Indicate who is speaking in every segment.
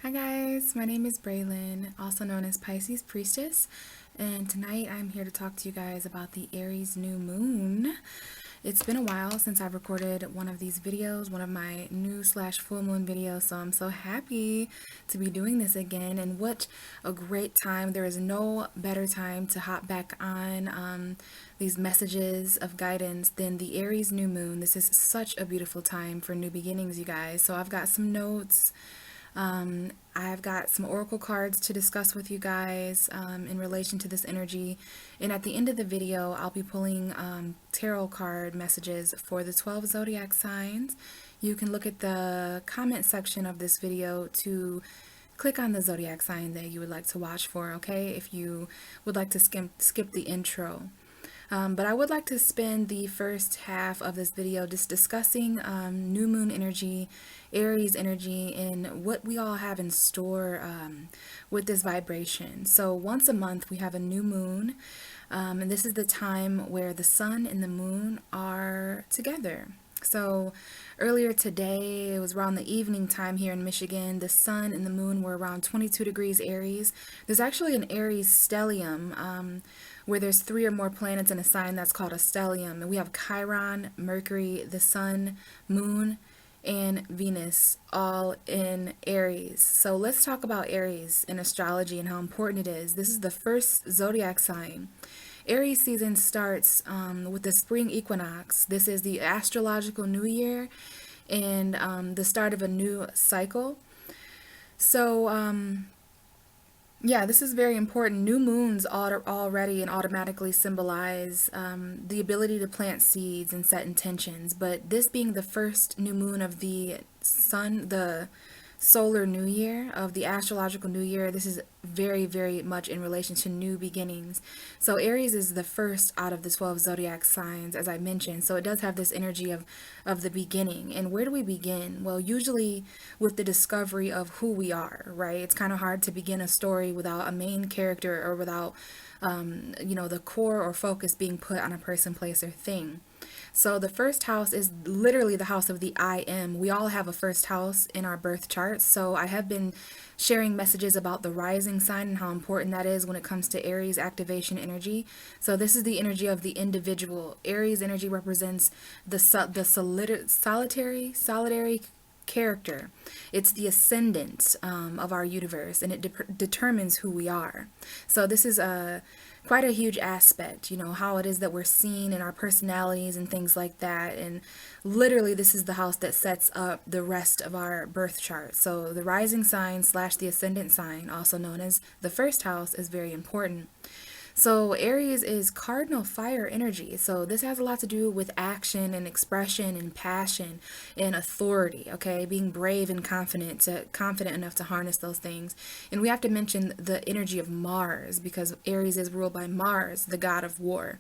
Speaker 1: Hi guys, my name is Braylon, also known as Pisces Priestess, and tonight I'm here to talk to you guys about the Aries new moon. It's been a while since I've recorded one of these videos, one of my new/full moon videos, so I'm so happy to be doing this again, and what a great time. There is no better time to hop back on these messages of guidance than the Aries new moon. This is such a beautiful time for new beginnings, you guys. So I've got some notes. I've got some oracle cards to discuss with you guys in relation to this energy. And at the end of the video, I'll be pulling tarot card messages for the 12 zodiac signs. You can look at the comment section of this video to click on the zodiac sign that you would like to watch for, okay? If you would like to skip the intro. But I would like to spend the first half of this video just discussing new moon energy, Aries energy, and what we all have in store with this vibration. So once a month we have a new moon, and this is the time where the sun and the moon are together. So earlier today, it was around the evening time here in Michigan, the sun and the moon were around 22 degrees Aries. There's actually an Aries stellium where there's 3 or more planets in a sign that's called a stellium. And we have Chiron, Mercury, the sun, moon, and Venus all in Aries. So let's talk about Aries in astrology and how important it is. This is the first zodiac sign. Aries season starts with the spring equinox. This is the astrological new year and the start of a new cycle. So yeah, this is very important. New moons already and automatically symbolize the ability to plant seeds and set intentions. But this being the first new moon of the sun, the solar new year, of the astrological new year, this is very, very much in relation to new beginnings. So Aries is the first out of the 12 zodiac signs, as I mentioned. So it does have this energy of the beginning. And where do we begin? Well, usually with the discovery of who we are, right? It's kind of hard to begin a story without a main character or without, the core or focus being put on a person, place, or thing. So the first house is literally the house of the I am. We all have a first house in our birth charts. So I have been sharing messages about the rising sign and how important that is when it comes to Aries activation energy. So this is the energy of the individual. Aries energy represents the solitary character. It's the ascendant of our universe, and it determines who we are. So this is quite a huge aspect, how it is that we're seen in our personalities and things like that. And literally, this is the house that sets up the rest of our birth chart. So the rising sign / the ascendant sign, also known as the first house, is very important. So Aries is cardinal fire energy. So this has a lot to do with action and expression and passion and authority, okay? Being brave and confident enough to harness those things. And we have to mention the energy of Mars, because Aries is ruled by Mars, the god of war.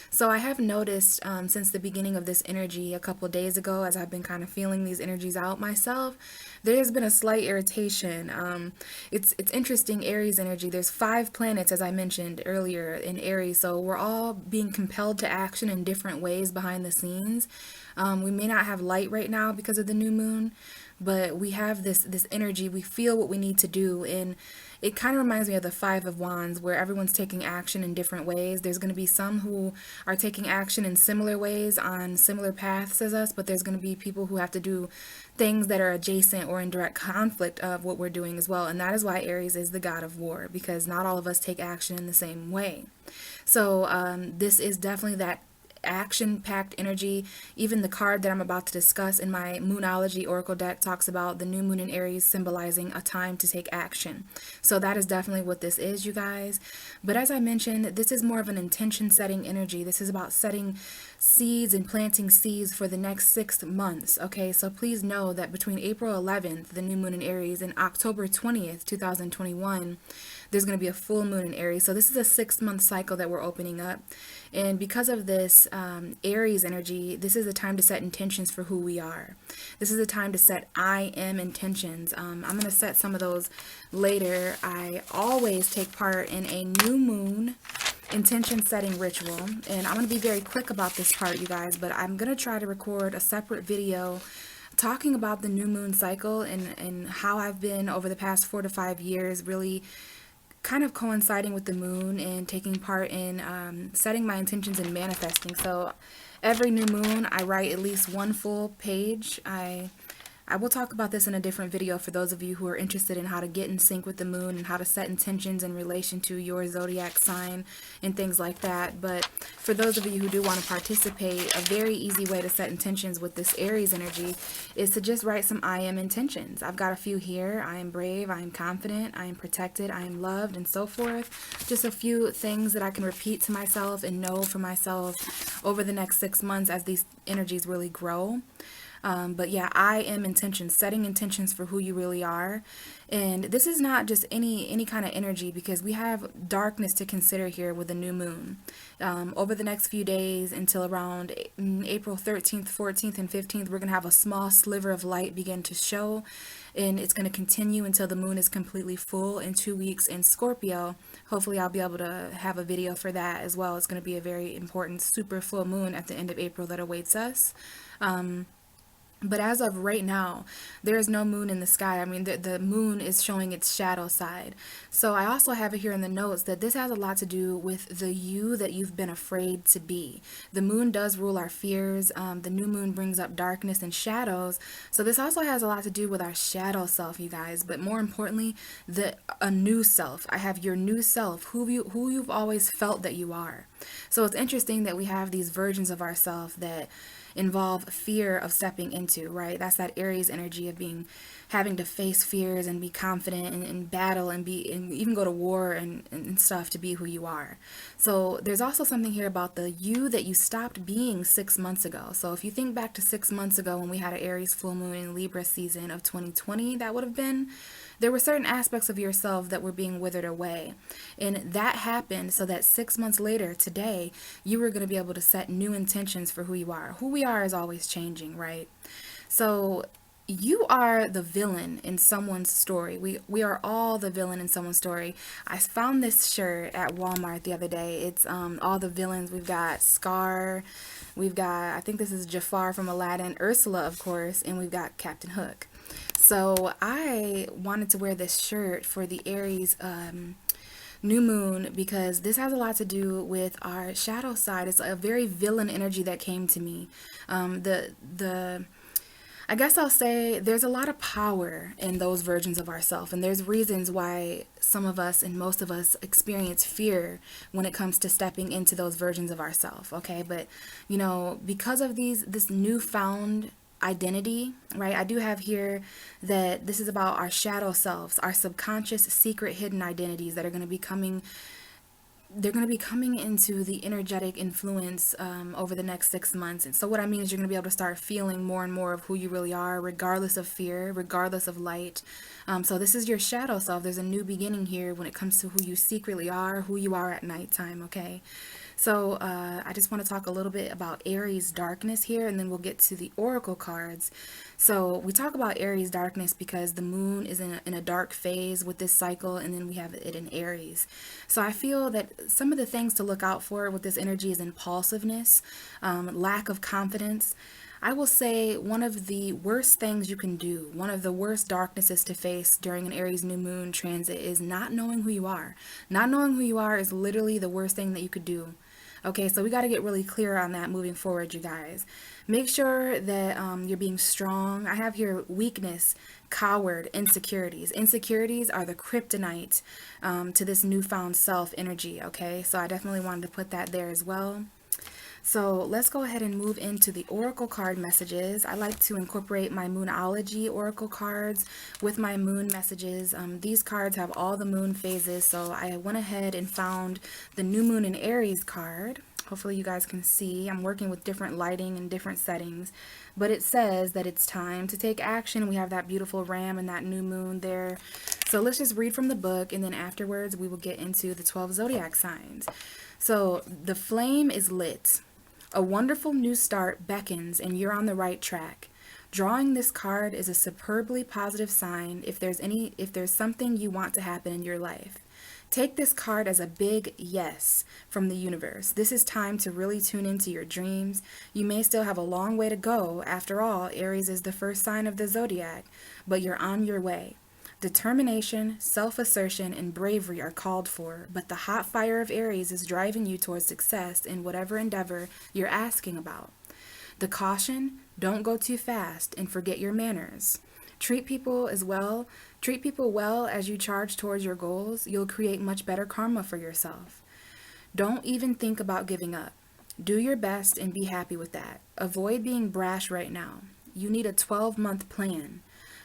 Speaker 1: So I have noticed since the beginning of this energy a couple of days ago, as I've been kind of feeling these energies out myself, there has been a slight irritation. It's interesting, Aries energy. There's 5 planets, as I mentioned earlier, in Aries. So we're all being compelled to action in different ways behind the scenes. We may not have light right now because of the new moon, but we have this energy. We feel what we need to do, and it kind of reminds me of the 5 of Wands, where everyone's taking action in different ways. There's going to be some who are taking action in similar ways on similar paths as us, but there's going to be people who have to do things that are adjacent or in direct conflict of what we're doing as well. And that is why Aries is the god of war, because not all of us take action in the same way. So this is definitely that action-packed energy. Even the card that I'm about to discuss in my Moonology Oracle deck talks about the new moon in Aries symbolizing a time to take action. So that is definitely what this is, you guys. But as I mentioned, this is more of an intention-setting energy. This is about setting seeds and planting seeds for the next 6 months, okay? So please know that between April 11th, the new moon in Aries, and October 20th, 2021, there's going to be a full moon in Aries. So this is a 6-month cycle that we're opening up. And because of this Aries energy, this is a time to set intentions for who we are. This is a time to set I am intentions. I'm going to set some of those later. I always take part in a new moon intention setting ritual, and I'm going to be very quick about this part, you guys, but I'm going to try to record a separate video talking about the new moon cycle and how I've been over the past 4 to 5 years really kind of coinciding with the moon and taking part in setting my intentions and manifesting. So every new moon, I write at least one full page. I will talk about this in a different video for those of you who are interested in how to get in sync with the moon and how to set intentions in relation to your zodiac sign and things like that. But for those of you who do want to participate, a very easy way to set intentions with this Aries energy is to just write some I am intentions. I've got a few here. I am brave, I am confident, I am protected, I am loved, and so forth. Just a few things that I can repeat to myself and know for myself over the next 6 months as these energies really grow. But yeah, I am intentions, setting intentions for who you really are. And this is not just any kind of energy, because we have darkness to consider here with the new moon. Over the next few days until around April 13th, 14th, and 15th, we're going to have a small sliver of light begin to show. And it's going to continue until the moon is completely full in 2 weeks in Scorpio. Hopefully I'll be able to have a video for that as well. It's going to be a very important super full moon at the end of April that awaits us. But as of right now, there is no moon in the sky. I mean, the moon is showing its shadow side. So I also have it here in the notes that this has a lot to do with the you that you've been afraid to be. The moon does rule our fears. The new moon brings up darkness and shadows. So this also has a lot to do with our shadow self, you guys. But more importantly, a new self. I have your new self, who you've always felt that you are. So it's interesting that we have these versions of ourselves that involve fear of stepping into, right? That's that Aries energy of having to face fears and be confident and battle and even go to war and stuff to be who you are. So there's also something here about the you that you stopped being 6 months ago. So if you think back to 6 months ago when we had an Aries full moon in Libra season of 2020, that would have been, there were certain aspects of yourself that were being withered away. And that happened so that 6 months later, today, you were going to be able to set new intentions for who you are. Who we are is always changing, right? So you are the villain in someone's story. We are all the villain in someone's story. I found this shirt at Walmart the other day. It's all the villains. We've got Scar, we've got, I think this is Jafar from Aladdin, Ursula, of course, and we've got Captain Hook. So I wanted to wear this shirt for the Aries new moon because this has a lot to do with our shadow side. It's a very villain energy that came to me. I guess I'll say there's a lot of power in those versions of ourselves, and there's reasons why some of us and most of us experience fear when it comes to stepping into those versions of ourselves, okay? But, you know, because of this newfound identity, right? I do have here that this is about our shadow selves, our subconscious, secret, hidden identities that are going to be coming. They're going to be coming into the energetic influence over the next 6 months. And so what I mean is you're going to be able to start feeling more and more of who you really are, regardless of fear, regardless of light. So this is your shadow self. There's a new beginning here when it comes to who you secretly are, who you are at nighttime, okay? So I just want to talk a little bit about Aries Darkness here, and then we'll get to the oracle cards. So we talk about Aries Darkness because the moon is in a dark phase with this cycle, and then we have it in Aries. So I feel that some of the things to look out for with this energy is impulsiveness, lack of confidence. I will say one of the worst things you can do, one of the worst darknesses to face during an Aries new moon transit is not knowing who you are. Not knowing who you are is literally the worst thing that you could do. Okay, so we got to get really clear on that moving forward, you guys. Make sure that you're being strong. I have here weakness, coward, insecurities. Insecurities are the kryptonite to this newfound self energy, okay? So I definitely wanted to put that there as well. So let's go ahead and move into the oracle card messages. I like to incorporate my Moonology oracle cards with my moon messages. These cards have all the moon phases, so I went ahead and found the new moon in Aries card. Hopefully you guys can see. I'm working with different lighting and different settings, but it says that it's time to take action. We have that beautiful ram and that new moon there. So let's just read from the book, and then afterwards we will get into the 12 zodiac signs. So the flame is lit. A wonderful new start beckons, and you're on the right track. Drawing this card is a superbly positive sign if there's something you want to happen in your life. Take this card as a big yes from the universe. This is time to really tune into your dreams. You may still have a long way to go. After all, Aries is the first sign of the zodiac, but you're on your way. Determination, self-assertion, and bravery are called for, but the hot fire of Aries is driving you towards success in whatever endeavor you're asking about. The caution, don't go too fast and forget your manners. Treat people well as you charge towards your goals. You'll create much better karma for yourself. Don't even think about giving up. Do your best and be happy with that. Avoid being brash right now. You need a 12-month plan.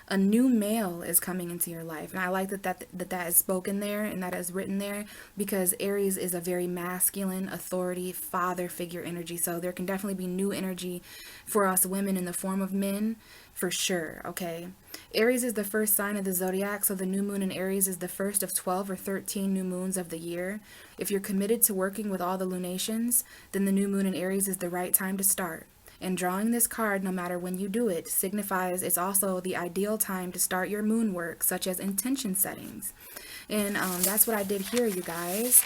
Speaker 1: A new male is coming into your life. And I like that is spoken there and that is written there, because Aries is a very masculine, authority, father figure energy. So there can definitely be new energy for us women in the form of men, for sure, okay? Aries is the first sign of the zodiac, so the new moon in Aries is the first of 12 or 13 new moons of the year. If you're committed to working with all the lunations, then the new moon in Aries is the right time to start. And drawing this card, no matter when you do it, signifies it's also the ideal time to start your moon work, such as intention settings. And that's what I did here, you guys.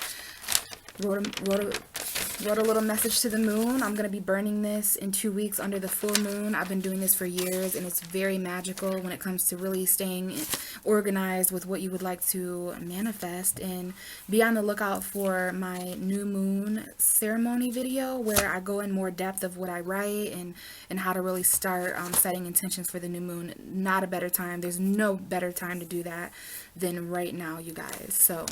Speaker 1: Wrote a little message to the moon. I'm going to be burning this in 2 weeks under the full moon. I've been doing this for years, and it's very magical when it comes to really staying organized with what you would like to manifest. And be on the lookout for my new moon ceremony video, where I go in more depth of what I write and how to really start setting intentions for the new moon. Not a better time. There's no better time to do that than right now, you guys. So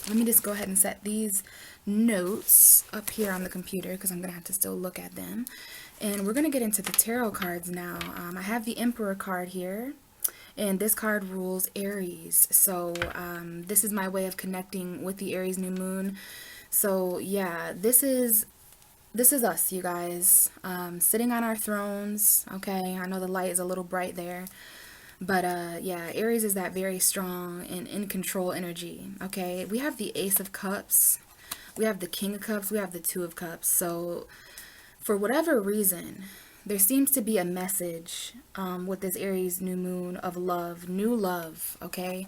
Speaker 1: let me just go ahead and set these notes up here on the computer, because I'm going to have to still look at them. And we're going to get into the tarot cards now. I have the Emperor card here, and this card rules Aries. So this is my way of connecting with the Aries new moon. So yeah, this is us, you guys, sitting on our thrones. Okay, I know the light is a little bright there. But yeah, Aries is that very strong and in control energy. Okay, we have the Ace of Cups, we have the King of Cups, we have the Two of Cups. So for whatever reason, there seems to be a message with this Aries new moon of love, new love. Okay,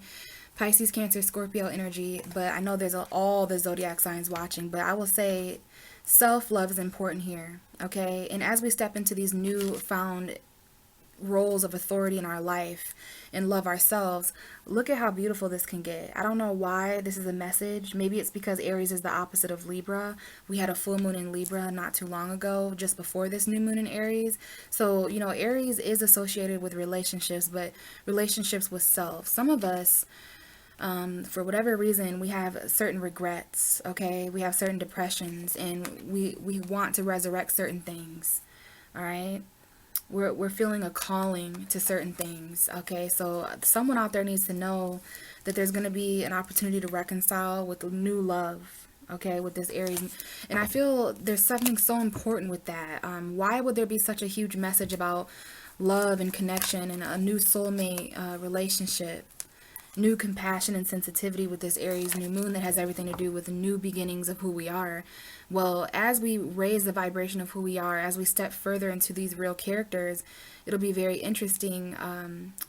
Speaker 1: Pisces, Cancer, Scorpio energy. But I know there's all the zodiac signs watching, but I will say self-love is important here. Okay, and as we step into these new found roles of authority in our life and love ourselves, look at how beautiful this can get. I don't know why this is a message. Maybe it's because Aries is the opposite of Libra. We had a full moon in Libra not too long ago, just before this new moon in Aries. So, you know, Aries is associated with relationships, but relationships with self. Some of us, for whatever reason, we have certain regrets, okay? We have certain depressions, and we want to resurrect certain things, all right? We're feeling a calling to certain things, okay? So someone out there needs to know that there's going to be an opportunity to reconcile with new love, okay, with this Aries. And I feel there's something so important with that. Why would there be such a huge message about love and connection and a new soulmate relationship? New compassion and sensitivity with this Aries new moon that has everything to do with new beginnings of who we are. Well, as we raise the vibration of who we are, as we step further into these real characters, it'll be very interesting,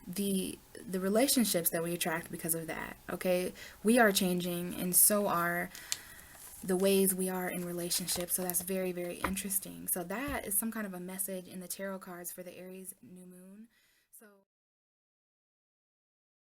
Speaker 1: the relationships that we attract because of that. Okay, we are changing, and so are the ways we are in relationships. So that's very, very interesting. So that is some kind of a message in the tarot cards for the Aries new moon.